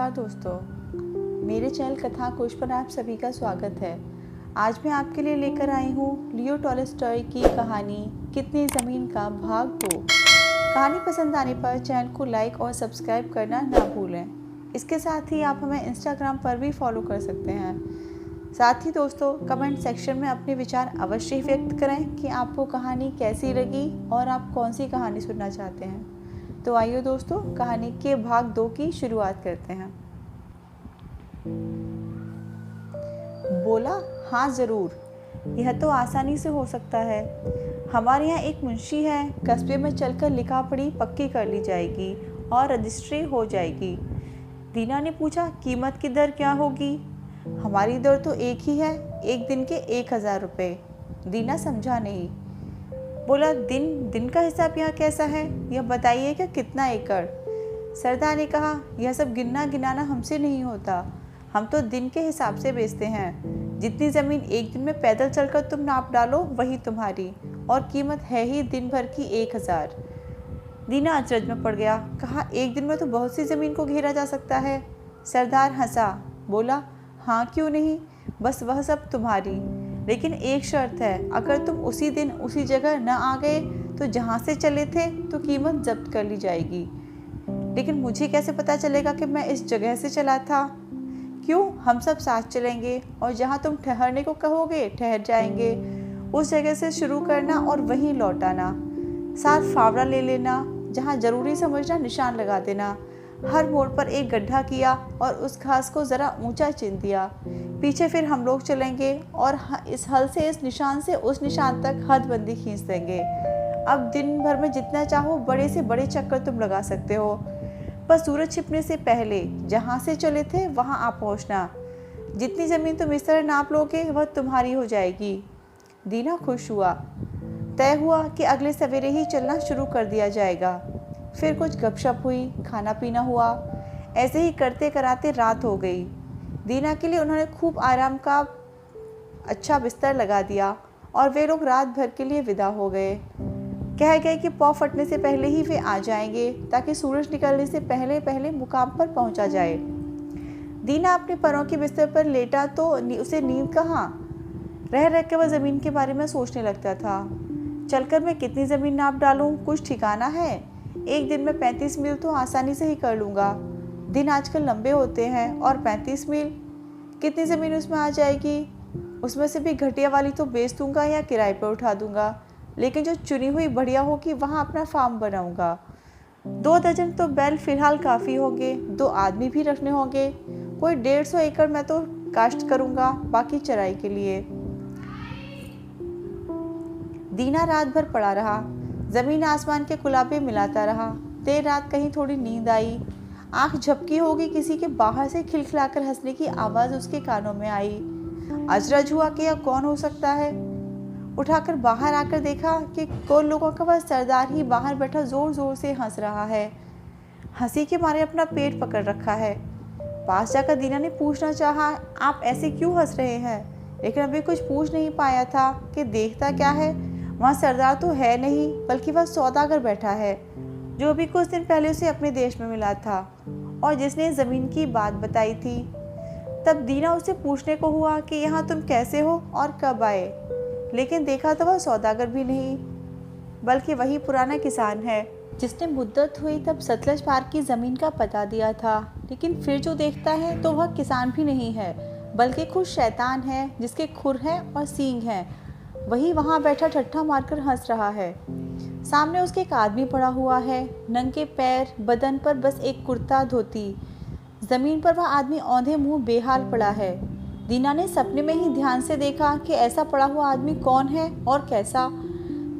नमस्कार दोस्तों, मेरे चैनल कथा कुश पर आप सभी का स्वागत है। आज मैं आपके लिए लेकर आई हूँ लियो टॉलस्टॉय की कहानी कितनी ज़मीन का भाग 2। कहानी पसंद आने पर चैनल को लाइक और सब्सक्राइब करना ना भूलें। इसके साथ ही आप हमें इंस्टाग्राम पर भी फॉलो कर सकते हैं। साथ ही दोस्तों, कमेंट सेक्शन में अपने विचार अवश्य व्यक्त करें कि आपको कहानी कैसी लगी और आप कौन सी कहानी सुनना चाहते हैं। तो आइए दोस्तों, कहानी के भाग 2 की शुरुआत करते हैं। बोला, हाँ ज़रूर, यह तो आसानी से हो सकता है। हमारे यहाँ एक मुंशी है, कस्बे में चलकर लिखा पढ़ी पक्की कर ली जाएगी और रजिस्ट्री हो जाएगी। दीना ने पूछा, कीमत की दर क्या होगी? हमारी दर तो एक ही है, एक दिन के 1000 रुपये। दीना समझा नहीं। बोला, दिन का हिसाब यहाँ कैसा है, यह बताइए कि कितना एकड़? सरदार ने कहा, यह सब गिनना गिनाना हमसे नहीं होता, हम तो दिन के हिसाब से बेचते हैं। जितनी ज़मीन एक दिन में पैदल चलकर तुम नाप डालो वही तुम्हारी, और कीमत है ही दिन भर की 1000। दीना अचरज में पड़ गया। कहा, एक दिन में तो बहुत सी ज़मीन को घेरा जा सकता है। सरदार हंसा। बोला, हाँ क्यों नहीं, बस वह सब तुम्हारी, लेकिन एक शर्त है, अगर तुम उसी दिन उसी जगह न आ गए तो जहाँ से चले थे तो कीमत जब्त कर ली जाएगी। लेकिन मुझे कैसे पता चलेगा कि मैं इस जगह से चला था? क्यों, हम सब साथ चलेंगे और जहाँ तुम ठहरने को कहोगे ठहर जाएंगे। उस जगह से शुरू करना और वहीं लौट आना। साथ फावड़ा ले लेना, जहाँ ज़रूरी समझना निशान लगा देना। हर मोड़ पर एक गड्ढा किया और उस घास को ज़रा ऊंचा चीन दिया। पीछे फिर हम लोग चलेंगे और इस हल से इस निशान से उस निशान तक हदबंदी खींच देंगे। अब दिन भर में जितना चाहो बड़े से बड़े चक्कर तुम लगा सकते हो, बस सूरज छिपने से पहले जहाँ से चले थे वहाँ आ पहुँचना। जितनी ज़मीन तुम इस तरह नाप लोगे वह तुम्हारी हो जाएगी। दीना खुश हुआ। तय हुआ कि अगले सवेरे ही चलना शुरू कर दिया जाएगा। फिर कुछ गपशप हुई, खाना पीना हुआ। ऐसे ही करते कराते रात हो गई। दीना के लिए उन्होंने खूब आराम का अच्छा बिस्तर लगा दिया और वे लोग रात भर के लिए विदा हो गए। कह गए कि पौ फटने से पहले ही वे आ जाएंगे ताकि सूरज निकलने से पहले पहले मुकाम पर पहुंचा जाए। दीना अपने पैरों के बिस्तर पर लेटा तो उसे नींद कहाँ। रह रह के वह ज़मीन के बारे में सोचने लगता था। चलकर मैं कितनी ज़मीन नाप डालूं, कुछ ठिकाना है? एक दिन में 35 मील तो आसानी से ही कर लूँगा। दिन आजकल लंबे होते हैं और 35 मील, कितनी ज़मीन उसमें आ जाएगी? उसमें से भी घटिया वाली तो बेच दूँगा या किराए पर उठा दूँगा, लेकिन जो चुनी हुई बढ़िया होगी वहाँ अपना फार्म बनाऊँगा। 2 दर्जन तो बैल फिलहाल काफ़ी होंगे, 2 आदमी भी रखने होंगे। कोई 150 एकड़ मैं तो काश्त करूँगा, बाकी चराई के लिए। दीना रात भर पड़ा रहा, ज़मीन आसमान के कुलाबे मिलाता रहा। देर रात कहीं थोड़ी नींद आई। आंख झपकी होगी, किसी के बाहर से खिलखिलाकर हंसने की आवाज़ उसके कानों में आई। अचरज हुआ कि यह कौन हो सकता है। उठाकर बाहर आकर देखा कि कौन लोगों का वह सरदार ही बाहर बैठा ज़ोर ज़ोर से हंस रहा है। हंसी के मारे अपना पेट पकड़ रखा है। पास जाकर दीना ने पूछना चाहा, आप ऐसे क्यों हंस रहे हैं? लेकिन अभी कुछ पूछ नहीं पाया था कि देखता क्या है, वहाँ सरदार तो है नहीं, बल्कि वह सौदागर बैठा है, जो अभी कुछ दिन पहले उसे अपने देश में मिला था और जिसने ज़मीन की बात बताई थी। तब दीना उसे पूछने को हुआ कि यहाँ तुम कैसे हो और कब आए, लेकिन देखा तो वह सौदागर भी नहीं, बल्कि वही पुराना किसान है जिसने मुद्दत हुई तब सतलज पार की ज़मीन का पता दिया था। लेकिन फिर जो देखता है तो वह किसान भी नहीं है, बल्कि खुद शैतान है, जिसके खुर हैं और सींग हैं। वही वहाँ बैठा ठट्ठा मारकर हंस रहा है। सामने उसके एक आदमी पड़ा हुआ है, नंगे पैर, बदन पर बस एक कुर्ता धोती। ज़मीन पर वह आदमी औंधे मुंह बेहाल पड़ा है। दीना ने सपने में ही ध्यान से देखा कि ऐसा पड़ा हुआ आदमी कौन है और कैसा।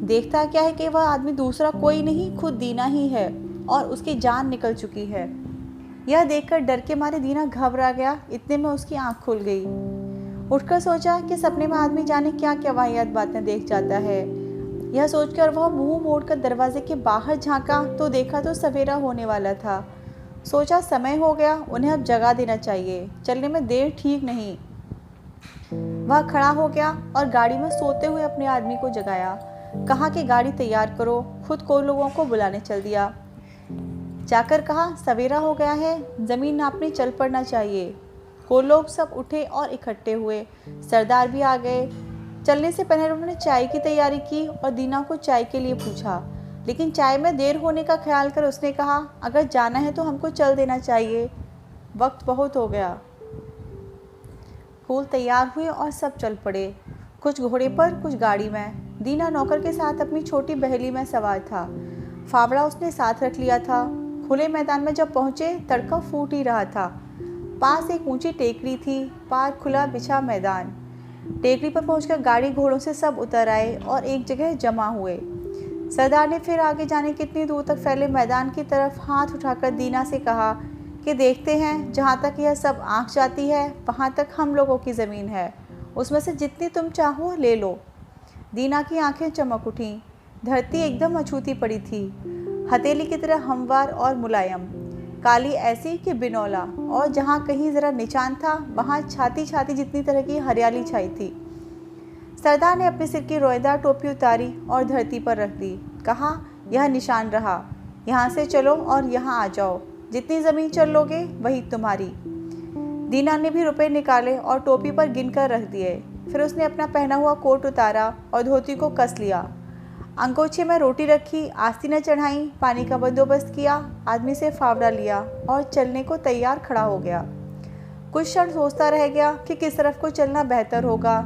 देखता क्या है कि वह आदमी दूसरा कोई नहीं, खुद दीना ही है और उसकी जान निकल चुकी है। यह देखकर डर के मारे दीना घबरा गया। इतने में उसकी आँख खुल गई। उठकर सोचा कि सपने में आदमी जाने क्या क्या वाहियात बातें देख जाता है। यह सोचकर वह मुंह मोड़कर दरवाजे के बाहर झांका तो देखा तो सवेरा होने वाला था। सोचा समय हो गया, उन्हें अब जगा देना चाहिए, चलने में देर ठीक नहीं। वह खड़ा हो गया और गाड़ी में सोते हुए अपने आदमी को जगाया। कहा कि गाड़ी तैयार करो, खुद को लोगों को बुलाने चल दिया। जाकर कहा, सवेरा हो गया है, ज़मीन नापने चल पड़ना चाहिए। वो लोग सब उठे और इकट्ठे हुए। सरदार भी आ गए। चलने से पहले उन्होंने चाय की तैयारी की और दीना को चाय के लिए पूछा, लेकिन चाय में देर होने का ख्याल कर उसने कहा, अगर जाना है तो हमको चल देना चाहिए, वक्त बहुत हो गया। फूल तैयार हुए और सब चल पड़े, कुछ घोड़े पर, कुछ गाड़ी में। दीना नौकर के साथ अपनी छोटी बहेली में सवार था। फावड़ा उसने साथ रख लिया था। खुले मैदान में जब पहुंचे, तड़का फूट ही रहा था। पास एक ऊंची टेकरी थी, पार खुला बिछा मैदान। टेकरी पर पहुंचकर गाड़ी घोड़ों से सब उतर आए और एक जगह जमा हुए। सरदार ने फिर आगे जाने कितनी दूर तक फैले मैदान की तरफ हाथ उठाकर दीना से कहा कि देखते हैं, जहाँ तक यह सब आँख जाती है वहाँ तक हम लोगों की ज़मीन है, उसमें से जितनी तुम चाहो ले लो। दीना की आंखें चमक उठीं। धरती एकदम अछूती पड़ी थी, हथेली की तरह हमवार और मुलायम, काली ऐसी कि बिनौला, और जहाँ कहीं ज़रा निशान था वहाँ छाती छाती जितनी तरह की हरियाली छाई थी। सरदार ने अपने सिर की रोएदार टोपी उतारी और धरती पर रख दी। कहा, यह निशान रहा, यहाँ से चलो और यहाँ आ जाओ, जितनी ज़मीन चल लोगे वही तुम्हारी। दीना ने भी रुपए निकाले और टोपी पर गिनकर रख दिए। फिर उसने अपना पहना हुआ कोट उतारा और धोती को कस लिया। अंगोछे में रोटी रखी, आस्तीनें चढ़ाई, पानी का बंदोबस्त किया, आदमी से फावड़ा लिया और चलने को तैयार खड़ा हो गया। कुछ क्षण सोचता रह गया कि किस तरफ को चलना बेहतर होगा।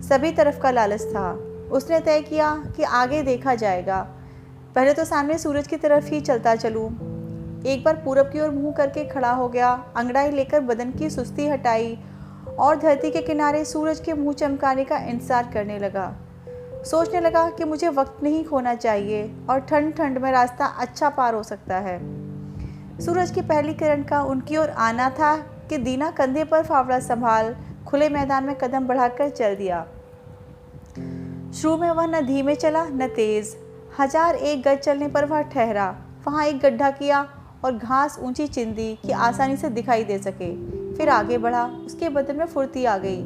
सभी तरफ का लालच था। उसने तय किया कि आगे देखा जाएगा, पहले तो सामने सूरज की तरफ ही चलता चलूं। एक बार पूरब की ओर मुंह करके खड़ा हो गया, अंगड़ाई लेकर बदन की सुस्ती हटाई और धरती के किनारे सूरज के मुंह चमकाने का इंतजार करने लगा। सोचने लगा कि मुझे वक्त नहीं खोना चाहिए और ठंड ठंड में रास्ता अच्छा पार हो सकता है। सूरज की पहली किरण का उनकी ओर आना था कि दीना कंधे पर फावड़ा संभाल खुले मैदान में कदम बढ़ाकर चल दिया। शुरू में वह न धीमे चला न तेज। 1001 गज चलने पर वह ठहरा, वहाँ एक गड्ढा किया और घास ऊंची चिंदी कि आसानी से दिखाई दे सके। फिर आगे बढ़ा, उसके बदन में फुर्ती आ गई।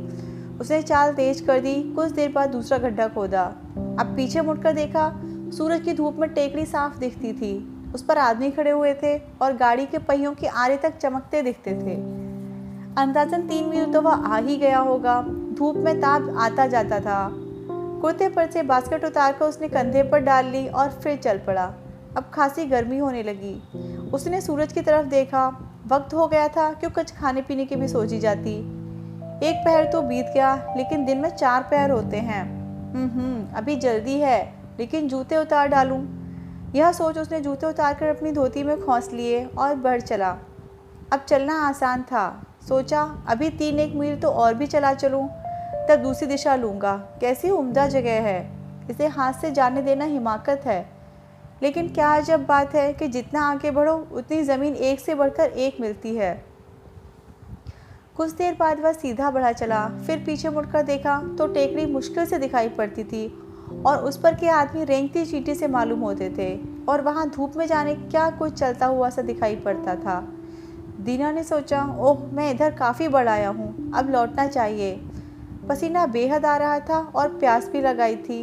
उसने चाल तेज कर दी। कुछ देर बाद दूसरा गड्ढा खोदा। अब पीछे मुड़कर देखा, सूरज की धूप में टेकड़ी साफ दिखती थी। उस पर आदमी खड़े हुए थे और गाड़ी के पहियों के आरे तक चमकते दिखते थे। अंदाजन 3 मील तो वह आ ही गया होगा। धूप में ताप आता जाता था। कुर्ते पर से बास्केट उतारकर उसने कंधे पर डाल ली और फिर चल पड़ा। अब खासी गर्मी होने लगी। उसने सूरज की तरफ देखा। वक्त हो गया था कि कुछ खाने पीने की भी सोची जाती। एक पहर तो बीत गया, लेकिन दिन में 4 पहर होते हैं। अभी जल्दी है, लेकिन जूते उतार डालूं। यह सोच उसने जूते उतारकर अपनी धोती में खोंस लिए और बढ़ चला। अब चलना आसान था। सोचा, अभी 3-1 मील तो और भी चला चलूं, तब दूसरी दिशा लूँगा। कैसी उम्दा जगह है, इसे हाथ से जाने देना हिमाकत है। लेकिन क्या अजब बात है कि जितना आगे बढ़ो उतनी ज़मीन एक से बढ़कर एक मिलती है। कुछ देर बाद वह सीधा बढ़ा चला। फिर पीछे मुड़कर देखा तो टेकड़ी मुश्किल से दिखाई पड़ती थी और उस पर के आदमी रेंगती चींटी से मालूम होते थे, और वहाँ धूप में जाने क्या कुछ चलता हुआ सा दिखाई पड़ता था। दीना ने सोचा, ओह, मैं इधर काफ़ी बढ़ आया हूँ, अब लौटना चाहिए। पसीना बेहद आ रहा था और प्यास भी लगाई थी।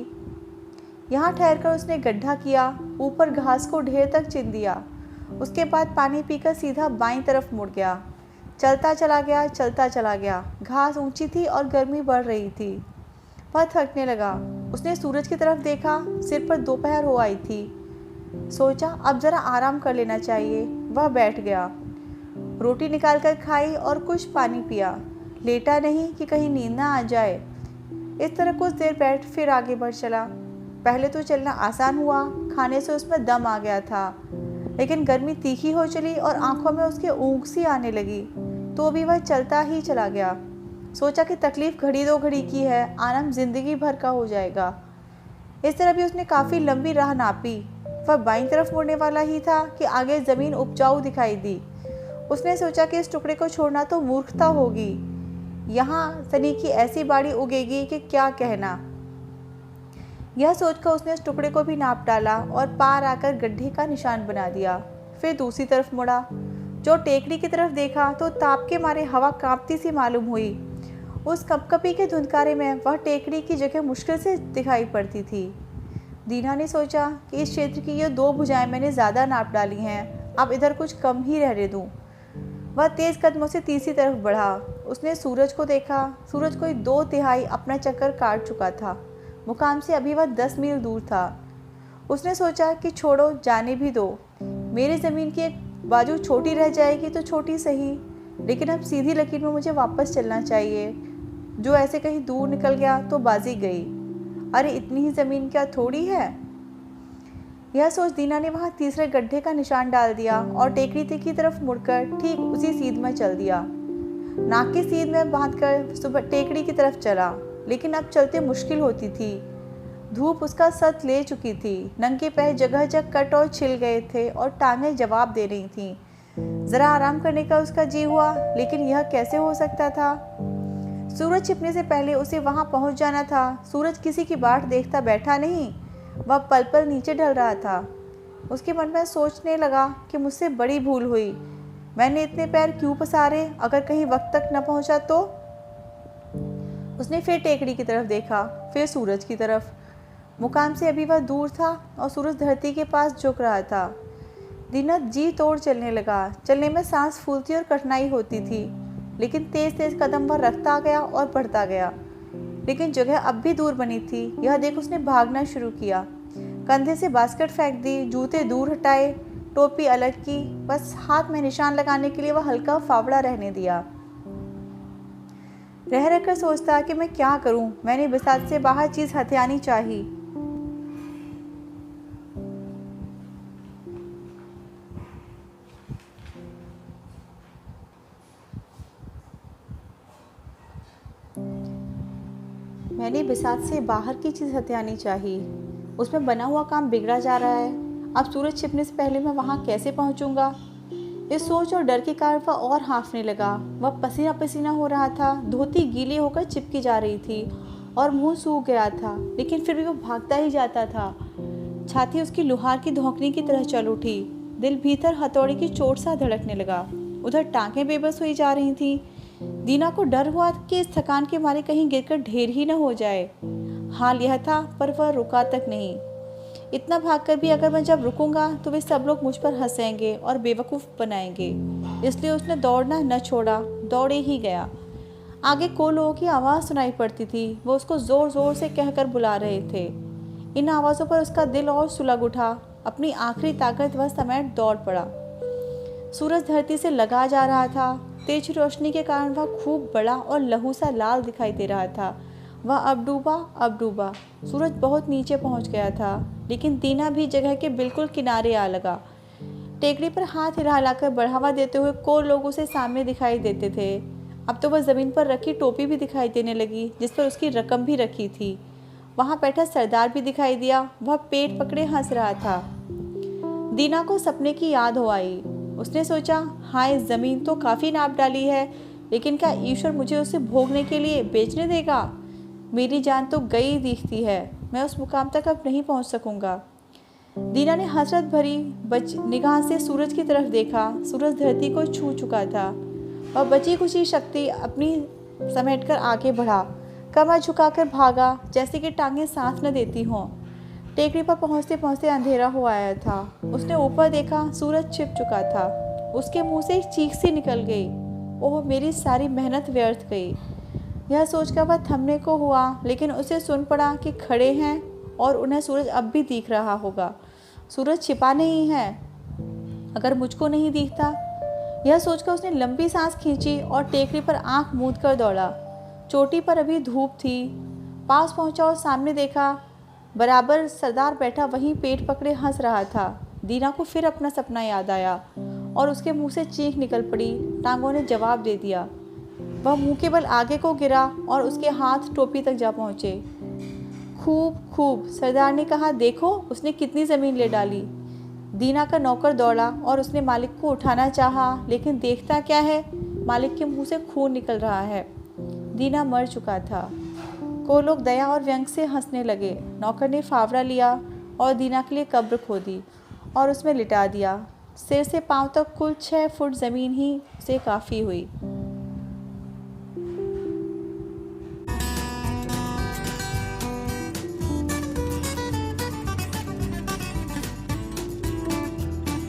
यहाँ ठहरकर उसने गड्ढा किया, ऊपर घास को ढेर तक चिन दिया। उसके बाद पानी पीकर सीधा बाईं तरफ मुड़ गया। चलता चला गया। घास ऊंची थी और गर्मी बढ़ रही थी। वह थकने लगा। उसने सूरज की तरफ देखा। सिर पर दोपहर हो आई थी। सोचा, अब जरा आराम कर लेना चाहिए। वह बैठ गया। रोटी निकालकर खाई और कुछ पानी पिया। लेटा नहीं कि कहीं नींद ना आ जाए। इस तरह कुछ देर बैठ फिर आगे बढ़ चला। पहले तो चलना आसान हुआ, खाने से उसमें दम आ गया था, लेकिन गर्मी तीखी हो चली और आंखों में उसके ऊँघ सी आने लगी। तो भी वह चलता ही चला गया। सोचा कि तकलीफ घड़ी 2 घड़ी की है, आराम जिंदगी भर का हो जाएगा। इस तरह भी उसने काफ़ी लंबी राह नापी। वह बाईं तरफ मुड़ने वाला ही था कि आगे ज़मीन उपजाऊ दिखाई दी। उसने सोचा कि इस टुकड़े को छोड़ना तो मूर्खता होगी। यहाँ सनी की ऐसी बाड़ी उगेगी कि क्या कहना। यह सोचकर उसने इस टुकड़े को भी नाप डाला और पार आकर गड्ढे का निशान बना दिया। फिर दूसरी तरफ मुड़ा। जो टेकड़ी की तरफ देखा तो ताप के मारे हवा कांपती सी मालूम हुई। उस कपकपी के धुंधकारे में वह टेकड़ी की जगह मुश्किल से दिखाई पड़ती थी। दीना ने सोचा कि इस क्षेत्र की ये 2 भुजाएं मैंने ज़्यादा नाप डाली हैं। अब इधर कुछ कम ही रहने दूँ। वह तेज़ कदमों से तीसरी तरफ बढ़ा। उसने सूरज को देखा। सूरज कोई 2/3 अपना चक्कर काट चुका था। मुकाम से अभी वह 10 मील दूर था। उसने सोचा कि छोड़ो, जाने भी दो। मेरी ज़मीन की एक बाजू छोटी रह जाएगी तो छोटी सही, लेकिन अब सीधी लकीर में मुझे वापस चलना चाहिए। जो ऐसे कहीं दूर निकल गया तो बाजी गई। अरे इतनी ही ज़मीन क्या थोड़ी है। यह सोच दीना ने वहाँ तीसरे गड्ढे का निशान डाल दिया और टेकरी की तरफ मुड़कर ठीक उसी सीध में चल दिया। नाक की सीध में बांधकर सुबह टेकड़ी की तरफ चला, लेकिन अब चलते मुश्किल होती थी। धूप उसका सत ले चुकी थी। नंगे पैर जगह जगह कट और छिल गए थे और टांगें जवाब दे रही थीं। जरा आराम करने का उसका जी हुआ, लेकिन यह कैसे हो सकता था। सूरज छिपने से पहले उसे वहां पहुंच जाना था। सूरज किसी की बाट देखता बैठा नहीं, वह पल पल नीचे ढल रहा था। उसके मन में सोचने लगा कि मुझसे बड़ी भूल हुई। मैंने इतने पैर क्यों पसारे, अगर कहीं वक्त तक न पहुंचा तो। उसने फिर टेकड़ी की तरफ देखा, फिर सूरज की तरफ। मुकाम से अभी वह दूर था और सूरज धरती के पास झुक रहा था। दीना जी तोड़ चलने लगा। चलने में सांस फूलती और कठिनाई होती थी, लेकिन तेज तेज कदम वह रखता गया और बढ़ता गया। लेकिन जगह अब भी दूर बनी थी। यह देख उसने भागना शुरू किया। कंधे से बास्केट फेंक दी, जूते दूर हटाए, टोपी अलग की। बस हाथ में निशान लगाने के लिए वह हल्का फावड़ा रहने दिया। रह रहकर सोचता कि मैं क्या करूं। मैंने बिसात से बाहर चीज़ हथियानी चाहिए। मैंने बिसात से बाहर की चीज़ हथियानी चाहिए। उसमें बना हुआ काम बिगड़ा जा रहा है। अब सूरज छिपने से पहले मैं वहाँ कैसे पहुँचूँगा। इस सोच और डर के कारण वह और हाँफने लगा। वह पसीना पसीना हो रहा था। धोती गीली होकर चिपकी जा रही थी और मुंह सूख गया था, लेकिन फिर भी वह भागता ही जाता था। छाती उसकी लोहार की धौंकनी की तरह चल उठी। दिल भीतर हथौड़ी की चोट सा धड़कने लगा। उधर टाँगें बेबस हुई जा रही थीं। दीना को डर हुआ कि इस थकान के मारे कहीं गिरकर ढेर ही न हो जाए। हाल यह था, पर वह रुका तक नहीं। इतना भागकर भी अगर मैं जब रुकूंगा तो वे सब लोग मुझ पर हंसेंगे और बेवकूफ़ बनाएंगे। इसलिए उसने दौड़ना न छोड़ा, दौड़े ही गया। आगे को लोगों की आवाज़ सुनाई पड़ती थी। वो उसको ज़ोर ज़ोर से कहकर बुला रहे थे। इन आवाज़ों पर उसका दिल और सुलग उठा। अपनी आखिरी ताकत वह समेट दौड़ पड़ा। सूरज धरती से लगा जा रहा था। तेज रोशनी के कारण वह खूब बड़ा और लहू सा लाल दिखाई दे रहा था। वह अब डूबा। सूरज बहुत नीचे पहुंच गया था, लेकिन दीना भी जगह के बिल्कुल किनारे आ लगा। टेकड़ी पर हाथ हिलाकर बढ़ावा देते हुए को लोग उसे सामने दिखाई देते थे। अब तो वह ज़मीन पर रखी टोपी भी दिखाई देने लगी, जिस पर उसकी रकम भी रखी थी। वहाँ बैठा सरदार भी दिखाई दिया। वह पेट पकड़े हंस रहा था। दीना को सपने की याद हो आई। उसने सोचा, हाँ, इस ज़मीन तो काफ़ी नाप डाली है, लेकिन क्या ईश्वर मुझे उसे भोगने के लिए बेचने देगा। मेरी जान तो गई दिखती है। मैं उस मुकाम तक अब नहीं पहुंच सकूंगा। दीना ने हसरत भरी निगाह से सूरज की तरफ देखा। सूरज धरती को छू चुका था और बची कुची शक्ति अपनी समेटकर आगे बढ़ा। कमर झुकाकर भागा, जैसे कि टांगें सांस न देती हों। टेकड़ी पर पहुंचते पहुंचते अंधेरा हो आया था। उसने ऊपर देखा, सूरज छिप चुका था। उसके मुंह से एक चीख सी निकल गई। ओह, मेरी सारी मेहनत व्यर्थ गई। यह सोचकर वह थमने को हुआ, लेकिन उसे सुन पड़ा कि खड़े हैं और उन्हें सूरज अब भी दिख रहा होगा। सूरज छिपा नहीं है, अगर मुझको नहीं दिखता। यह सोचकर उसने लंबी सांस खींची और टेकड़ी पर आंख मूंद कर दौड़ा। चोटी पर अभी धूप थी। पास पहुंचा और सामने देखा, बराबर सरदार बैठा वहीं पेट पकड़े हंस रहा था। दीना को फिर अपना सपना याद आया और उसके मुंह से चीख निकल पड़ी। टांगों ने जवाब दे दिया। वह मुंह के बल आगे को गिरा और उसके हाथ टोपी तक जा पहुंचे। खूब, सरदार ने कहा, देखो उसने कितनी ज़मीन ले डाली। दीना का नौकर दौड़ा और उसने मालिक को उठाना चाहा, लेकिन देखता क्या है, मालिक के मुंह से खून निकल रहा है। दीना मर चुका था। को लोग दया और व्यंग से हंसने लगे। नौकर ने फावड़ा लिया और दीना के लिए कब्र खोदी और उसमें लिटा दिया। सिर से पांव तक कुल 6 फुट ज़मीन ही उसे काफ़ी हुई।